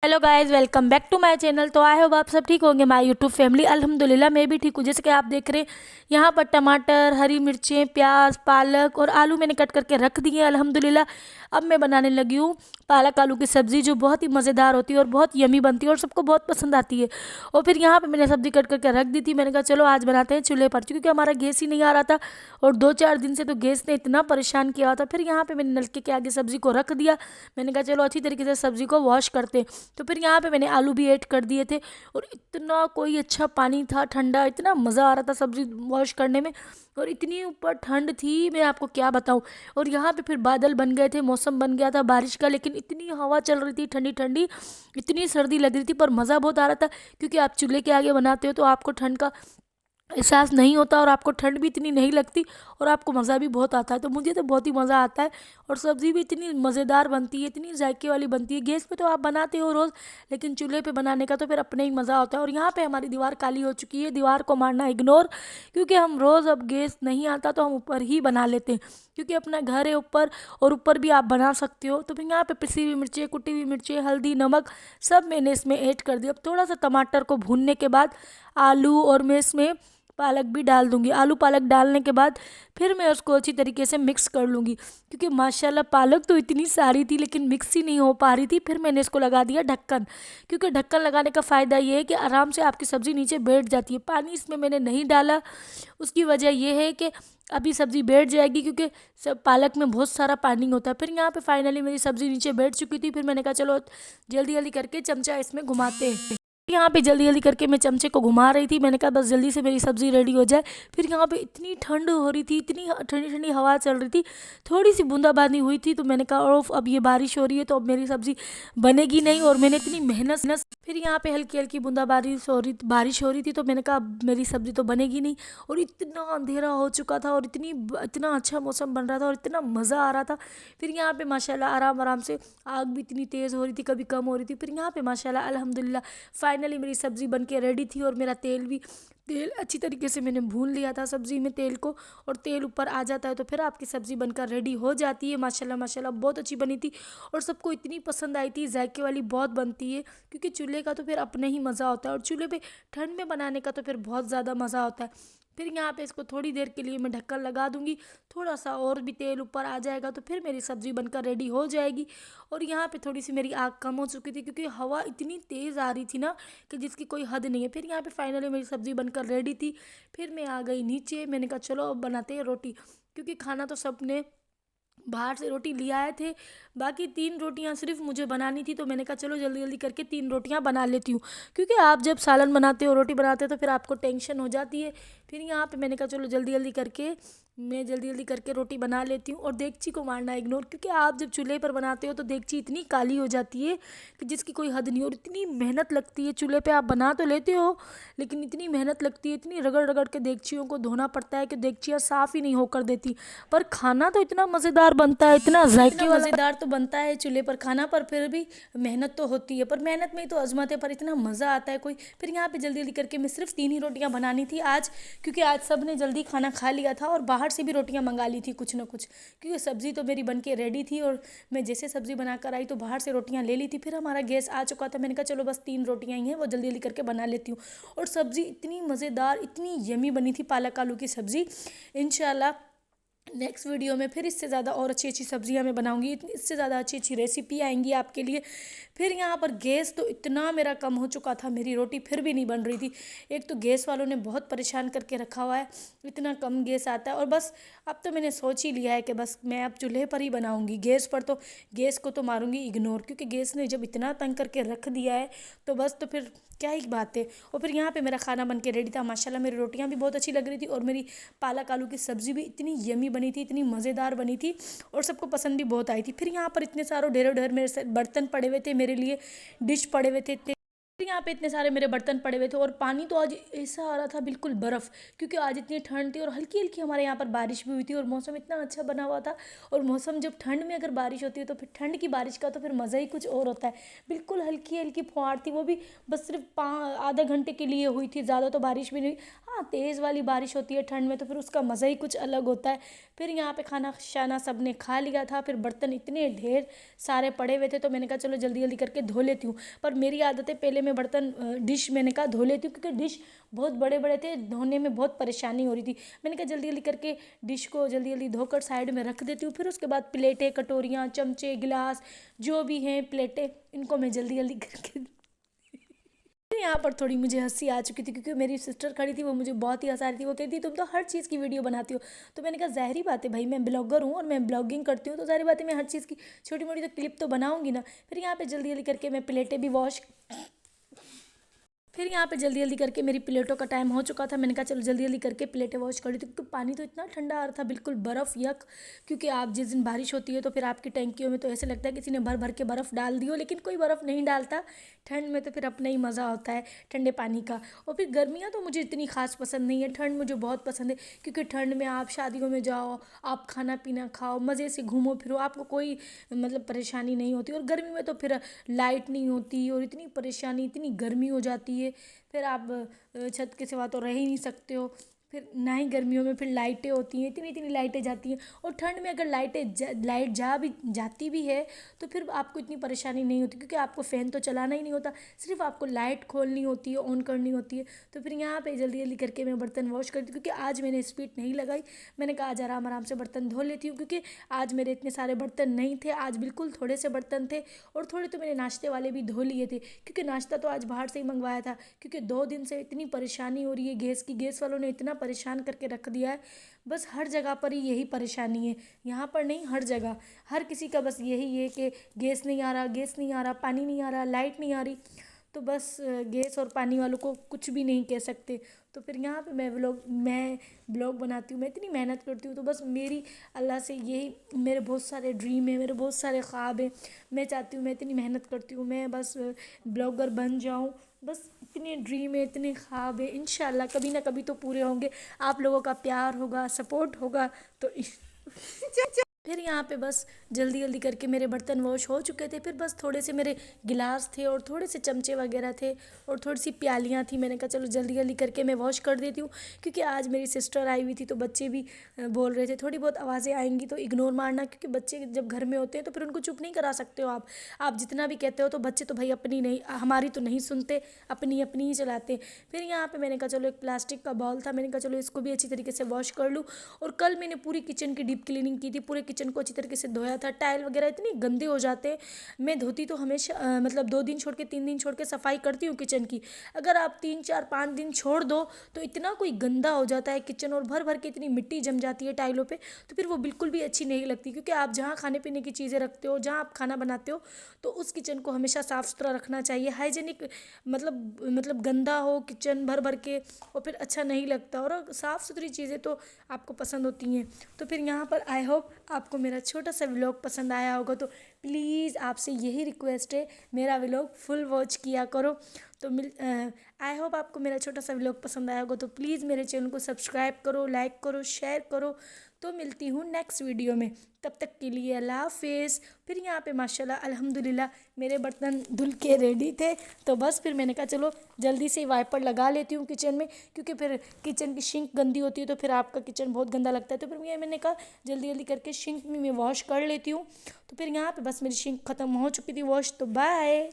Hello guys, welcome back to my channel. तो आए हो आप सब ठीक होंगे माय यूट्यूब फैमिली। अल्हम्दुलिल्लाह मैं भी ठीक हूँ। जैसे कि आप देख रहे हैं यहाँ पर टमाटर, हरी मिर्चें, प्याज, पालक और आलू मैंने कट करके रख दिए अल्हम्दुलिल्लाह। अब मैं बनाने लगी हूँ पालक आलू की सब्ज़ी, जो बहुत ही मज़ेदार होती है और बहुत यमी बनती है और सबको बहुत पसंद आती है। और फिर यहाँ पर मैंने सब्ज़ी कट करके रख दी थी। मैंने कहा चलो आज बनाते हैं चूल्हे पर, क्योंकि हमारा गैस ही नहीं आ रहा था और 2-4 दिन से तो गैस ने इतना परेशान किया था। फिर यहाँ पर मैंने नलके के आगे सब्ज़ी को रख दिया। मैंने कहा चलो अच्छी तरीके से सब्ज़ी को वॉश करते हैं। तो फिर यहाँ पे मैंने आलू भी ऐड कर दिए थे और इतना कोई अच्छा पानी था ठंडा, इतना मज़ा आ रहा था सब्ज़ी वॉश करने में। और इतनी ऊपर ठंड थी, मैं आपको क्या बताऊं। और यहाँ पे फिर बादल बन गए थे, मौसम बन गया था बारिश का, लेकिन इतनी हवा चल रही थी ठंडी ठंडी, इतनी सर्दी लग रही थी, पर मज़ा बहुत आ रहा था। क्योंकि आप चूल्हे के आगे बनाते हो तो आपको ठंड का एहसास नहीं होता और आपको ठंड भी इतनी नहीं लगती और आपको मज़ा भी बहुत आता है। तो मुझे तो बहुत ही मज़ा आता है और सब्ज़ी भी इतनी मज़ेदार बनती है, इतनी जायके वाली बनती है। गैस पे तो आप बनाते हो रोज़, लेकिन चूल्हे पे बनाने का तो फिर अपने ही मज़ा होता है। और यहाँ पे हमारी दीवार काली हो चुकी है, दीवार को मारना इग्नोर, क्योंकि हम रोज़ अब गैस नहीं आता तो हम ऊपर ही बना लेते हैं, क्योंकि अपना घर है ऊपर और ऊपर भी आप बना सकते हो। तो फिर यहाँ पे पिसी हुई मिर्चें, कुटी हुई मिर्चें, हल्दी, नमक सब मैंने इसमें ऐड कर दिया। अब थोड़ा सा टमाटर को भूनने के बाद आलू और मैं इसमें पालक भी डाल दूंगी। आलू पालक डालने के बाद फिर मैं उसको अच्छी तरीके से मिक्स कर लूँगी, क्योंकि माशाल्लाह पालक तो इतनी सारी थी लेकिन मिक्स ही नहीं हो पा रही थी। फिर मैंने इसको लगा दिया ढक्कन, क्योंकि ढक्कन लगाने का फ़ायदा ये है कि आराम से आपकी सब्ज़ी नीचे बैठ जाती है। पानी इसमें मैंने नहीं डाला, उसकी वजह यह है कि अभी सब्ज़ी बैठ जाएगी, क्योंकि सब पालक में बहुत सारा पानी होता है। फिर यहाँ पे फाइनली मेरी सब्ज़ी नीचे बैठ चुकी थी। फिर मैंने कहा चलो जल्दी जल्दी करके चमचा इसमें घुमाते हैं। यहाँ पे जल्दी जल्दी करके मैं चमचे को घुमा रही थी। मैंने कहा बस जल्दी से मेरी सब्ज़ी रेडी हो जाए। फिर यहाँ पे इतनी ठंड हो रही थी, इतनी ठंडी ठंडी हवा चल रही थी, थोड़ी सी बूंदाबांदी हुई थी। तो मैंने कहा ओफ, अब ये बारिश हो रही है तो अब मेरी सब्ज़ी बनेगी नहीं। और मैंने इतनी मेहनत, फिर यहाँ पे हल्की हल्की बूंदाबांदी बारिश हो रही थी, तो मैंने कहा अब मेरी सब्ज़ी तो बनेगी नहीं। और इतना अंधेरा हो चुका था और इतना अच्छा मौसम बन रहा था और इतना मज़ा आ रहा था। फिर यहाँ पे माशाल्लाह आराम आराम से आग भी इतनी तेज़ हो रही थी, कभी कम हो रही थी। फिर यहाँ पे माशाल्लाह अल्हम्दुलिल्लाह फाइनली मेरी सब्ज़ी बन के रेडी थी। और मेरा तेल अच्छी तरीके से मैंने भून लिया था सब्ज़ी में तेल को, और तेल ऊपर आ जाता है तो फिर आपकी सब्ज़ी बनकर रेडी हो जाती है। माशाल्लाह माशाल्लाह बहुत अच्छी बनी थी और सबको इतनी पसंद आई थी। जायके वाली बहुत बनती है, क्योंकि चूल्हे का तो फिर अपना ही मज़ा होता है और चूल्हे पे ठंड में बनाने का तो फिर बहुत ज़्यादा मज़ा होता है। फिर यहाँ पे इसको थोड़ी देर के लिए मैं ढक्कन लगा दूंगी, थोड़ा सा और भी तेल ऊपर आ जाएगा तो फिर मेरी सब्ज़ी बनकर रेडी हो जाएगी। और यहाँ पे थोड़ी सी मेरी आग कम हो चुकी थी, क्योंकि हवा इतनी तेज़ आ रही थी ना कि जिसकी कोई हद नहीं है। फिर यहाँ पे फाइनली मेरी सब्ज़ी बनकर रेडी थी। फिर मैं आ गई नीचे, मैंने कहा चलो अब बनाते हैं रोटी, क्योंकि खाना तो सबने बाहर से रोटी ले आए थे, बाकी 3 रोटियां सिर्फ मुझे बनानी थी। तो मैंने कहा चलो जल्दी जल्दी करके 3 रोटियां बना लेती हूँ, क्योंकि आप जब सालन बनाते हो, रोटी बनाते हो, तो फिर आपको टेंशन हो जाती है। फिर यहाँ पे मैंने कहा चलो जल्दी जल्दी करके रोटी बना लेती हूँ। और देगची को मारना इग्नोर, क्योंकि आप जब चूल्हे पर बनाते हो तो देगची इतनी काली हो जाती है कि जिसकी कोई हद नहीं। और इतनी मेहनत लगती है, चूल्हे पे आप बना तो लेते हो लेकिन इतनी मेहनत लगती है, इतनी रगड़ रगड़ के देगचियों को धोना पड़ता है कि देगचियाँ साफ़ ही नहीं होकर देती। पर खाना तो इतना मज़ेदार बनता है, इतना जायके वाला मज़ेदार तो बनता है चूल्हे पर खाना, पर फिर भी मेहनत तो होती है। पर मेहनत में ही तो अजमत है, पर इतना मज़ा आता है कोई। फिर यहाँ पे जल्दी जल्दी करके मैं सिर्फ 3 ही रोटियाँ बनानी थी आज, क्योंकि आज सब ने जल्दी खाना खा लिया था और बाहर से भी रोटियाँ मंगा ली थी कुछ ना कुछ, क्योंकि सब्ज़ी तो मेरी बन के रेडी थी और मैं जैसे सब्ज़ी बनाकर आई तो बाहर से रोटियाँ ले ली थी। फिर हमारा गैस आ चुका था, मैंने कहा चलो बस 3 रोटियाँ ही हैं, वो जल्दी जल्दी करके बना लेती हूँ। और सब्ज़ी इतनी मज़ेदार, इतनी यमी बनी थी पालक आलू की सब्ज़ी। इंशाल्लाह नेक्स्ट वीडियो में फिर इससे ज़्यादा और अच्छी अच्छी सब्जियां मैं बनाऊंगी, इससे ज़्यादा अच्छी अच्छी रेसिपी आएंगी आपके लिए। फिर यहाँ पर गैस तो इतना मेरा कम हो चुका था, मेरी रोटी फिर भी नहीं बन रही थी। एक तो गैस वालों ने बहुत परेशान करके रखा हुआ है, इतना कम गैस आता है। और बस अब तो मैंने सोच ही लिया है कि बस मैं अब चूल्हे पर ही बनाऊँगी, गैस को तो मारूंगी इग्नोर, क्योंकि गैस ने जब इतना तंग करके रख दिया है तो बस तो फिर क्या ही बात है। और फिर यहाँ पे मेरा खाना बन के रेडी था। माशाल्लाह मेरी रोटियाँ भी बहुत अच्छी लग रही थी और मेरी पालक आलू की सब्ज़ी भी इतनी यमी बनी थी, इतनी मज़ेदार बनी थी और सबको पसंद भी बहुत आई थी। फिर यहाँ पर इतने सारे ढेरों ढेर मेरे से बर्तन पड़े हुए थे, मेरे लिए डिश पड़े हुए थे। फिर यहाँ पे इतने सारे मेरे बर्तन पड़े हुए थे और पानी तो आज ऐसा आ रहा था बिल्कुल बर्फ़, क्योंकि आज इतनी ठंड थी और हल्की हल्की हमारे यहाँ पर बारिश भी हुई थी और मौसम इतना अच्छा बना हुआ था। और मौसम जब ठंड में अगर बारिश होती है तो फिर ठंड की बारिश का तो फिर मज़ा ही कुछ और होता है। बिल्कुल हल्की हल्की फुहार थी, वो भी बस सिर्फ आधा घंटे के लिए हुई थी, ज़्यादा तो बारिश भी नहीं। हाँ, तेज़ वाली बारिश होती है ठंड में तो फिर उसका मज़ा ही कुछ अलग होता है। फिर यहाँ पे खाना शाना सब ने खा लिया था, फिर बर्तन इतने ढेर सारे पड़े हुए थे तो मैंने कहा चलो जल्दी जल्दी करके धो लेती हूँ। पर मेरी आदत है पहले मैं बर्तन डिश मैंने कहा धो लेती हूँ, क्योंकि डिश बहुत बड़े बड़े थे, धोने में बहुत परेशानी हो रही थी। मैंने कहा जल्दी जल्दी करके डिश को जल्दी जल्दी धोकर साइड में रख देती हूँ। फिर उसके बाद प्लेटें, कटोरियाँ, चमचे, गिलास जो भी हैं प्लेटें, इनको मैं जल्दी जल्दी करके फिर यहाँ पर थोड़ी मुझे हंसी आ चुकी थी, क्योंकि मेरी सिस्टर खड़ी थी, वो मुझे बहुत ही हंसा रही थी। वो कहती तुम तो हर चीज़ की वीडियो बनाती हो। तो मैंने कहा ज़ाहिर बात है भाई, मैं ब्लॉगर हूँ और मैं ब्लॉगिंग करती हूँ, तो ज़ाहिर बात है मैं हर चीज़ की छोटी मोटी तो क्लिप तो बनाऊंगी ना। फिर यहाँ पे जल्दी जल्दी करके मैं प्लेटें भी वॉश फिर यहाँ पे जल्दी जल्दी करके मेरी प्लेटों का टाइम हो चुका था। मैंने कहा चलो जल्दी जल्दी करके प्लेटें वॉश कर ली थी, क्योंकि पानी तो इतना ठंडा आ रहा था, बिल्कुल बर्फ़ यक। क्योंकि आप जिस दिन बारिश होती है तो फिर आपकी टंकियों में तो ऐसे लगता है किसी ने भर भर के बर्फ़ डाल दी हो, लेकिन कोई बर्फ़ नहीं डालता। ठंड में तो फिर अपना ही मज़ा होता है ठंडे पानी का। और फिर गर्मियाँ तो मुझे इतनी खास पसंद नहीं है, ठंड मुझे बहुत पसंद है। क्योंकि ठंड में आप शादियों में जाओ, आप खाना पीना खाओ, मज़े से घूमो फिरो, आपको कोई मतलब परेशानी नहीं होती। और गर्मी में तो फिर लाइट नहीं होती और इतनी परेशानी, इतनी गर्मी हो जाती है। फिर आप छत के सिवा तो रह ही नहीं सकते हो। फिर ना ही गर्मियों में फिर लाइटें होती हैं, इतनी इतनी लाइटें जाती हैं। और ठंड में अगर लाइट जाती भी है तो फिर आपको इतनी परेशानी नहीं होती, क्योंकि आपको फ़ैन तो चलाना ही नहीं होता, सिर्फ आपको लाइट खोलनी होती है, ऑन करनी होती है। तो फिर यहाँ पे जल्दी जल्दी करके मैं बर्तन वॉश करती हूँ, क्योंकि आज मैंने स्पीड नहीं लगाई। मैंने कहा आज आराम आराम से बर्तन धो लेती हूँ, क्योंकि आज मेरे इतने सारे बर्तन नहीं थे, आज बिल्कुल थोड़े से बर्तन थे। और थोड़े तो मैंने नाश्ते वाले भी धो लिए थे, क्योंकि नाश्ता तो आज बाहर से ही मंगवाया था। क्योंकि 2 दिन से इतनी परेशानी हो रही है गैस की, गैस वालों ने इतना परेशान करके रख दिया है। बस हर जगह पर ही यही परेशानी है, यहाँ पर नहीं, हर जगह हर किसी का बस यही है कि गैस नहीं आ रहा, गैस नहीं आ रहा, पानी नहीं आ रहा, लाइट नहीं आ रही। तो बस गैस और पानी वालों को कुछ भी नहीं कह सकते। तो फिर यहाँ पे मैं ब्लॉग बनाती हूँ, मैं इतनी मेहनत करती हूँ, तो बस मेरी अल्लाह से यही, मेरे बहुत सारे ड्रीम है, मेरे बहुत सारे ख्वाब हैं। मैं चाहती हूँ, मैं इतनी मेहनत करती हूँ, मैं बस ब्लॉगर बन जाऊँ। बस इतने ड्रीम है, इतने ख्वाब है, इंशाल्लाह कभी ना कभी तो पूरे होंगे। आप लोगों का प्यार होगा, सपोर्ट होगा तो फिर यहाँ पे बस जल्दी जल्दी करके मेरे बर्तन वॉश हो चुके थे। फिर बस थोड़े से मेरे गिलास थे और थोड़े से चमचे वगैरह थे और थोड़ी सी प्यालियाँ थी। मैंने कहा चलो जल्दी जल्दी करके मैं वॉश कर देती हूँ, क्योंकि आज मेरी सिस्टर आई हुई थी तो बच्चे भी बोल रहे थे। थोड़ी बहुत आवाज़ें आएंगी तो इग्नोर मारना, क्योंकि बच्चे जब घर में होते हैं तो फिर उनको चुप नहीं करा सकते हो आप जितना भी कहते हो तो बच्चे तो भाई अपनी नहीं, हमारी तो नहीं सुनते, अपनी अपनी ही चलाते। फिर यहाँ पे मैंने कहा चलो एक प्लास्टिक का बाउल था, मैंने कहा चलो इसको भी अच्छी तरीके से वॉश कर लूँ। और कल मैंने पूरी किचन की डीप क्लीनिंग की थी, पूरे किचन को अच्छी तरीके से धोया था। टाइल वगैरह इतने गंदे हो जाते हैं। मैं धोती तो हमेशा मतलब 2 दिन छोड़ के 3 दिन छोड़ के सफाई करती हूँ किचन की। अगर आप 3 4 5 दिन छोड़ दो तो इतना कोई गंदा हो जाता है किचन, और भर भर के इतनी मिट्टी जम जाती है टाइलों पे, तो फिर वो बिल्कुल भी अच्छी नहीं लगती। क्योंकि आप जहाँ खाने पीने की चीज़ें रखते हो, जहाँ आप खाना बनाते हो, तो उस किचन को हमेशा साफ़ सुथरा रखना चाहिए, हाइजेनिक। मतलब गंदा हो किचन भर भर के और फिर अच्छा नहीं लगता। और साफ़ सुथरी चीज़ें तो आपको पसंद होती हैं। तो फिर यहाँ पर आई होप आपको मेरा छोटा सा व्लॉग पसंद आया होगा। तो प्लीज़ आपसे यही रिक्वेस्ट है, मेरा व्लॉग फुल वॉच किया करो। तो आई होप आपको मेरा छोटा सा व्लॉग पसंद आया होगा। तो प्लीज़ मेरे चैनल को सब्सक्राइब करो, लाइक करो, शेयर करो। तो मिलती हूँ नेक्स्ट वीडियो में, तब तक के लिए अल्लाह हाफिज़। फिर यहाँ पे माशाल्लाह अल्हम्दुलिल्लाह मेरे बर्तन धुल के रेडी थे, तो बस फिर मैंने कहा चलो जल्दी से वाइपर लगा लेती हूँ किचन में, क्योंकि फिर किचन की सिंक गंदी होती है तो फिर आपका किचन बहुत गंदा लगता है। तो फिर मैंने कहा जल्दी जल्दी करके सिंक में मैं वॉश कर लेती हूँ। तो फिर यहाँ पे बस मेरी सिंक ख़त्म हो चुकी थी वॉश। तो बाय।